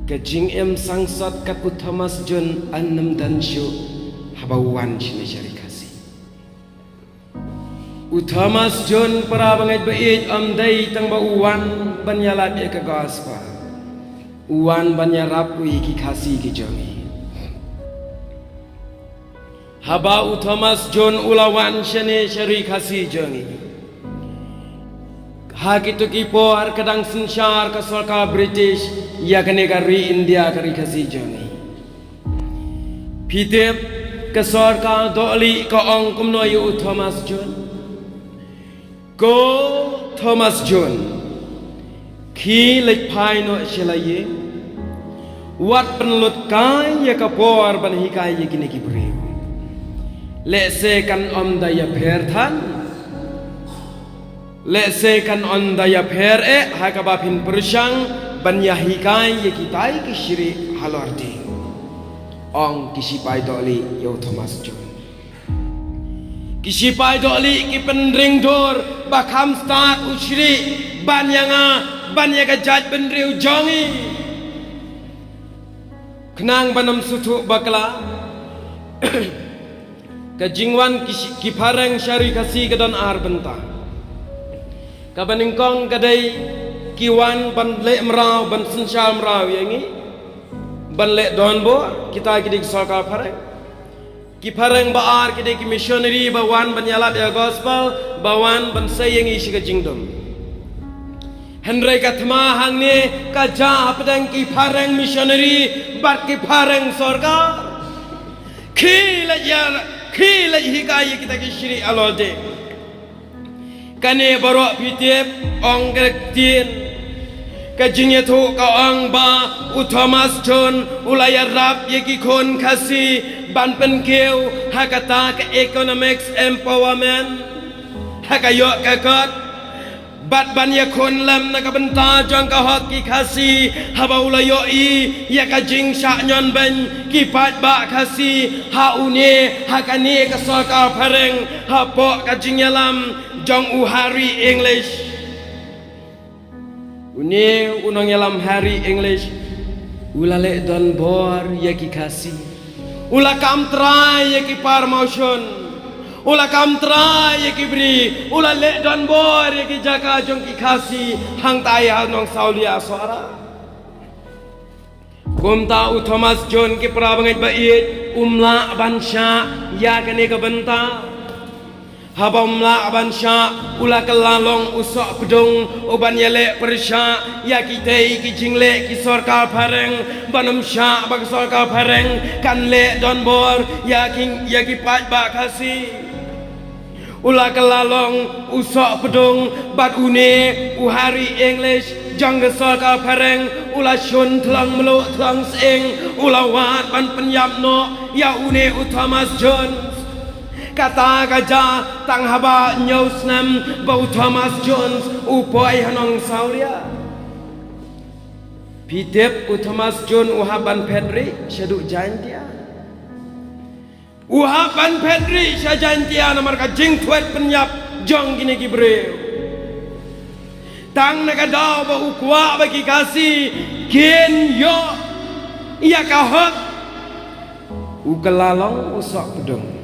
Kajing em sangsot kat Thomas John annam danshu habawan shine syari kasi. Thomas John para bangai bait amdai tang ba uwan banyalat e ka gaspa. Uwan banyarap ui ki kasi ki jongi. Haba Thomas John ulawan shine syari kasi jongi. Hak itu kipo har kadang sensyar ke sarkar British ya ke negara India kari kasi jongi. Pitep ke sarkar doli ke ong kumno yu Thomas John. Go Thomas John. Ki lek pai no shelaye. Wat penlut kai ya kapor ban hikai ya kini kibreu. Lese kan om daya perthan. Lese kan on daya pher hakabapin persyang banyahikai ye kitai kishiri halordi ong kisipai doli yo Thomas John kisipai doli ki penring dor bakam start ushri banyaga jaj benriu jongi kenang banam sutu bakla kajingwan kipareng syari kasi kedan ar bentah kabaningkong kadai kiwan ban le mrau ban sensyal mrau yangi ban le donbo kita kidik sarkar pareng ki pareng baar kidik missionary bawan ban yalap ya gospel bawan ban sayangi shiga jingdom Henry kathma hangne ka ja padang ki pareng missionary bat ki pareng sarkar khila hikai kita ki shri alode kane barok pitip ong kerektin kajingnya tu ka ong ba Thomas John ulaya rap yeki kon kasi ban penkeu hakata ke economics empowerment hakayo kakot bat ban ya kon lam na kabenta jong ka hoki kasi haba ulayo I ya kajing syak nyon ben kipat ba kasi ha une hakane ka sarkar pareng ha pok kajing yalam jong hari English une unong yalam hari English ulale don bor yaki kasi ula kam try yaki promotion ula kam try yaki bri ula le don bor yaki jaka jong ki kasi hang tai nong saulia suara kumta Thomas John ki prabangai bait umla bansha ya kane ka benta habamla abansha ula kelalong usok pedung uban yele persya ya kitei ki jingle ki sarkar pareng banam sya bag sarkar pareng kan le don bor ya ki pat ba kasi ula kelalong usok pedung bat une uhari English jang sarkar pareng ula shun tlang melo tlang seng ula wat ban penyap no ya une Thomas John kata kaja tang haba nyausnam bau Thomas Jones upoi hanong sauria pitep Thomas John uhaban Pedri syaduk jantia uhaban Pedri syajantia namar kajing tuet penyap jong gini gibreu tang nagadau bau kuat bagi kasih kin yo iya kahok ukelalong usok pedung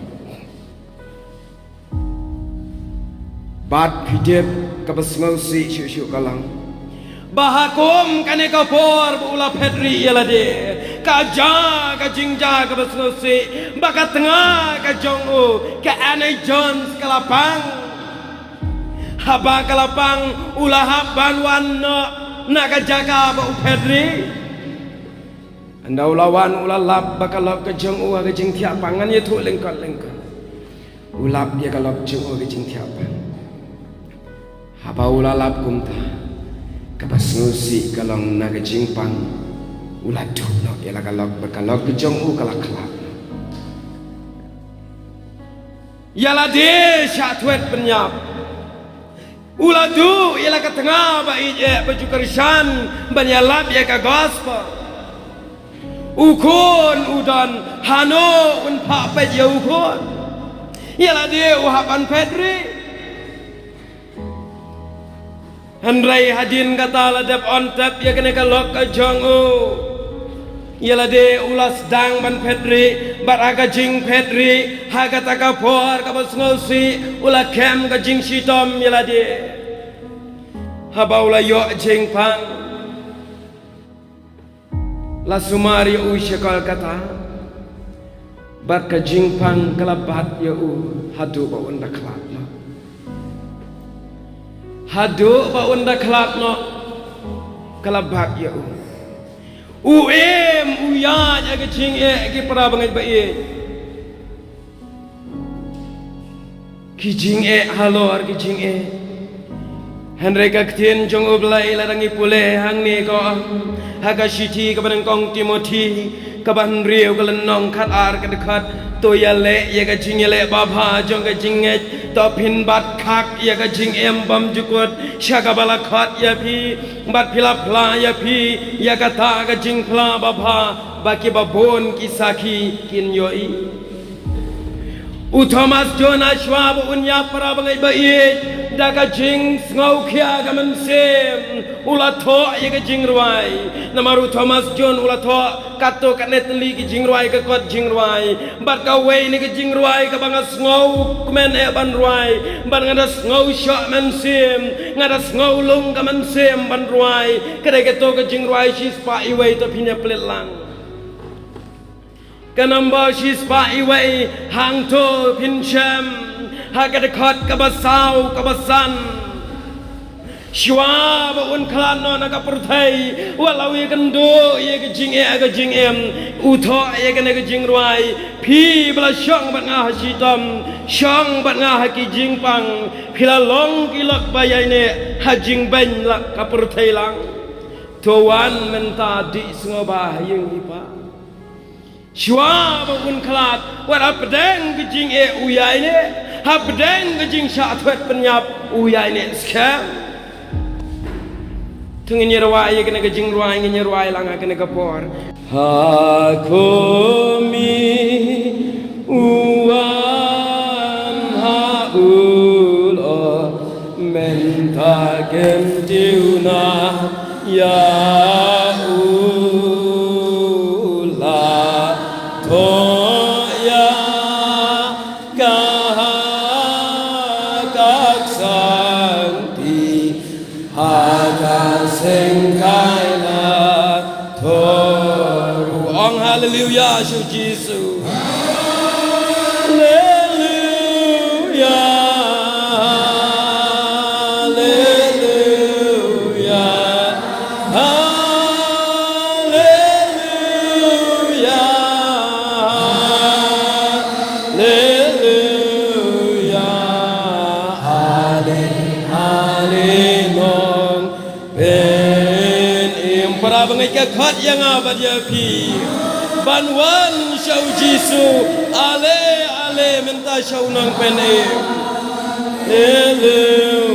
bat pidep kabasngau si syuk kalang bahakum kane kapor bula Pedri yalade kaja kajingja kabasngau si bakat tengah kajong ka Annie Jones kalapang haba kalapang ulah haban wanno nak kajaga bu Pedri anda ulawan ulalap bakalap kajong kajing tiap pangan ye tu lengkot ulap dia kalap jong kajing tiap pangan haba ulalap kumta kabasnusi kalong naga jingpang uladu no yala kalok berkalok kejong kalak kalak yala de syatwet penyap uladu yala ka tengah ba ije baju kerisan banyalap ya ka gospel ukun udan hano un pa pe ya ukun yala de uhapan Pedri Handrai hadin kata ladap on tap ya kena kalok ka jongo Ialah de ulas dang ban Petri, bat aga jing Petri, haga taka por kabas ngosi, ula kem ka jing sitom ialah de. Haba ula yo jing pang, la sumari u syakal kata, bat ka jing pang kalabat ya u hadu ba unda klat no. Hadu ba unda klat no, kalabat ya u. Uya jaga jing ki para bangai ba ki jing halor ki jing Henry kaktin jong ublai larangi pule hang ni ko haga shiti ka ban kong Timothy ka ban riu ka lenong khat ar ka dekat to ya le ya ka jing le ba bha jong ka jing to phin bat khak ya ka jing bam jukut shaka bala khat ya phi bat phila phla ya phi ya ka ta ka jing phla ba bha ba ki ba bon ki sakhi kin yoi Thomas Jonas Schwab unya para bangai ba daga jing ngau khia ga man sem ula tho ye ga jing ruai namaru Thomas John ula tho kato ka netli ki jing ruai ka kot jing ruai bat ka wei ni ka jing ruai ka bangas ngau men ban ruai ban ngadas ngau sha man sem ngadas ngau lung ka man sem ban ruai ka de to ka jing ruai shi spa I wei to pinya plet lang Kanamba shi spa I wei hang to pin shem Haga dekat kabasau kabasan Shwa ba un klan no naga perthai walau ye kando ye ke jing aga jing utho ye ke naga jing ruai phi bla shong bat nga hasitam shong bat nga haki jing pang phila long ki lak ba yai ne ha jing ban lak ka perthai lang to wan menta di sngoba yung ipa Shwa ba un klat wat apdeng ke jing uyai ne Habdeng gajing sya tuat penyap uyai ne skam Tungin nyerwai kena gajing ruai nyerwai langa kena kapor Hakumi uam haulo mentakem diuna ya ula toya Hallelujah, show Jesus. Hallelujah, hallelujah, hallelujah, hallelujah, hallelujah. Ben im para bangai ka khat yang abad ya pi. Banwan show Jesus ale ale minta show nang pene. Hallelujah.